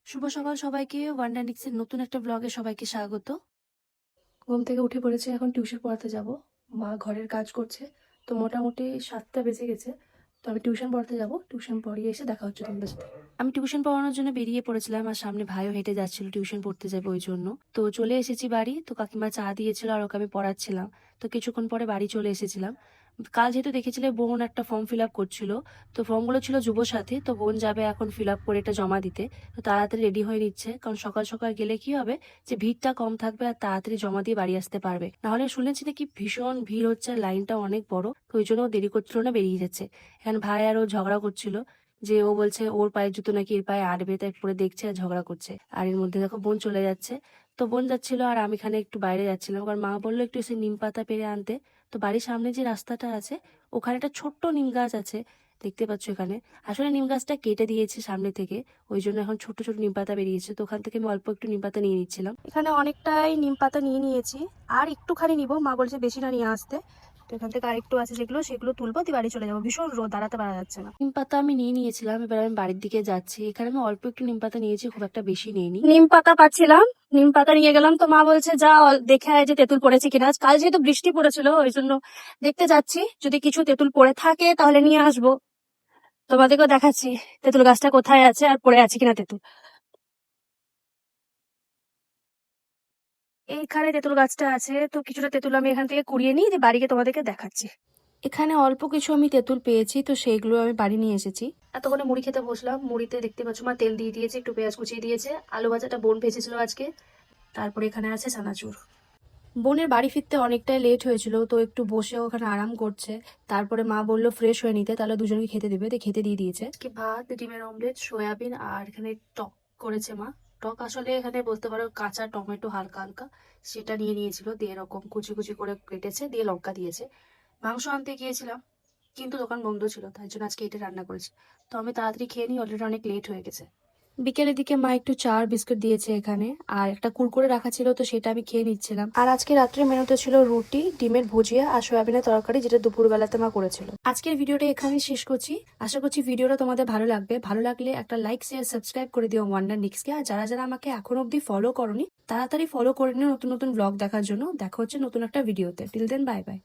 শুভ সকাল সবাইকে। ওয়ান্ডারনিক্সের নতুন একটা ব্লগে সবাইকে স্বাগত। ঘুম থেকে উঠে পড়েছে, এখন টিউশন পড়াতে যাব। মা ঘরের কাজ করছে, তো মোটামুটি 7টা বেজে গেছে। তো আমি টিউশন পড়াতে যাব, টিউশন পড়িয়ে এসে দেখা হচ্ছে তোমাদের সাথে। আমি টিউশন পড়ানোর জন্য বেরিয়ে পড়েছিলাম, আর সামনে ভাইও হেঁটে যাচ্ছিল টিউশন পড়তে যাবে ওই জন্য। তো চলে এসেছি বাড়ি, তো কাকিমা চা দিয়েছিল আর ওকে আমি পড়াচ্ছিলাম। তো কিছুক্ষণ পরে বাড়ি চলে এসেছিলাম। কাল যেহেতু দেখেছিলে বোন একটা ফর্ম ফিল আপ করছিল, তো ফর্মগুলো ছিল যুবসাথী, তো বোন যাবে এখন ফিল আপ করে এটা জমা দিতে। তো তাড়াতাড়ি রেডি হয়ে নিচ্ছে, কারণ সকাল সকাল গেলে কি হবে যে ভিড়টা কম থাকবে আর তাড়াতাড়ি জমা দিয়ে বাড়ি আসতে পারবে। নাহলে শুনেছি নাকি ভীষণ ভিড় হচ্ছে, লাইনটা অনেক বড়, তো ওই জন্য ও দেরি করছিল না, বেরিয়ে যাচ্ছে। এখন ভাই আর ও ঝগড়া করছিল, যে ও বলছে ওর পায়ের জুতো নাকি এর পায়ে আটবে, তাই পরে দেখছে আর ঝগড়া করছে। আর এর মধ্যে দেখো বোন চলে যাচ্ছে। তো বোন যাচ্ছিল আর আমি এখানে একটু বাইরে যাচ্ছিলাম, কারণ মা বললো একটু এসে নিম পাতা পেরে আনতে। তো বাড়ির সামনে যে রাস্তাটা আছে ওখানে একটা ছোট্ট নিম গাছ আছে, দেখতে পাচ্ছ এখানে। আসলে নিম গাছটা কেটে দিয়েছে সামনে থেকে, ওই জন্য এখন ছোট ছোট নিম পাতা বেরিয়েছে। তো ওখান থেকে আমি অল্প একটু নিম পাতা নিয়ে নিচ্ছিলাম। এখানে অনেকটাই নিম পাতা নিয়ে নিয়েছি, আর একটুখানি নিবো, মা বলছে বেশি না নিয়ে আসতে। তো এখান থেকে আরেকটু আছে, সেগুলো তুলবো, দিয়ে বাড়ি চলে যাবো। ভীষণ রোদ, দাঁড়াতে পারা যাচ্ছে না। নিম পাতা আমি নিয়ে নিয়েছিলাম, এবার আমি বাড়ির দিকে যাচ্ছি। এখানে আমি অল্প একটু নিম পাতা নিয়েছি, খুব একটা বেশি নিইনি। নিম পাতা পাচ্ছিলাম, নিম পাতা নিয়ে গেলাম, তো মা বলছে যা দেখে আয় যে তেঁতুল পড়েছে কিনা। কাল যেহেতু বৃষ্টি পড়েছিল ওই জন্য দেখতে যাচ্ছি, যদি কিছু তেঁতুল পড়ে থাকে তাহলে নিয়ে আসবো। তোমাদেরকেও দেখাচ্ছি তেঁতুল গাছটা কোথায় আছে আর পড়ে আছে কিনা তেঁতুল। এইখানে তেঁতুল গাছটা আছে, তো কিছুটা তেঁতুল আমি এখান থেকে কুড়িয়ে নিই, দিয়ে বাড়িকে তোমাদেরকে দেখাচ্ছি। এখানে অল্প কিছু আমি তেঁতুল পেয়েছি, তো সেইগুলো আমি বাড়ি নিয়ে এসেছি। এতক্ষণে মুড়ি খেতে বসলাম, মুড়িতে দেখতে পাচ্ছ মা তেল দিয়ে দিয়েছে, একটু পেঁয়াজ কুচিয়ে দিয়েছে, আলু ভাজাটা বোন ভেজেছিল আজকে। তারপরে এখানে আছে চানাচুর। বোনের বাড়ি ফিরতে অনেকটাই লেট হয়েছিল, তো একটু বসে ওখানে আরাম করছে। তারপরে মা বললো ফ্রেশ হয়ে নিতে, তাহলে দুজনকে খেতে দেবে, তো খেতে দিয়ে দিয়েছে। আজকে ভাত, ডিমের অমলেট, সয়াবিন, আর এখানে টক করেছে মা। টক আসলে এখানে বলতে পারো কাঁচা টমেটো হালকা হালকা, সেটা নিয়ে নিয়েছিল, দিয়ে এরকম কুচি কুচি করে কেটেছে, দিয়ে লঙ্কা দিয়েছে। মাংস আনতে গিয়েছিলাম, কিন্তু দোকান বন্ধ ছিল, তাই জন্য আজকে এটা রান্না করেছি। তো আমি তাড়াতাড়ি খেয়ে নিই, অলরেডি অনেক লেট হয়ে গেছে। বিকেলের দিকে মা একটু চা আর বিস্কুট দিয়েছে এখানে, আর একটা কুরকুরে রাখা ছিল, তো সেটা আমি খেয়ে নিচ্ছিলাম। আর আজকে রাত্রে মেনুতে ছিল রুটি, ডিমের ভুজিয়া আর সয়াবিনের তরকারি, যেটা দুপুরবেলাতে মা করেছিল। আজকের ভিডিওটা এখানে শেষ করছি। আশা করছি ভিডিওটা তোমাদের ভালো লাগবে। ভালো লাগলে একটা লাইক, শেয়ার, সাবস্ক্রাইব করে দিও ওয়ান্ডারনিক্সকে। আর যারা যারা আমাকে এখন অব্দি ফলো করোনি, তাড়াতাড়ি ফলো করে নিও নতুন নতুন ব্লগ দেখার জন্য। দেখা হচ্ছে নতুন একটা ভিডিওতে। Till then, bye by.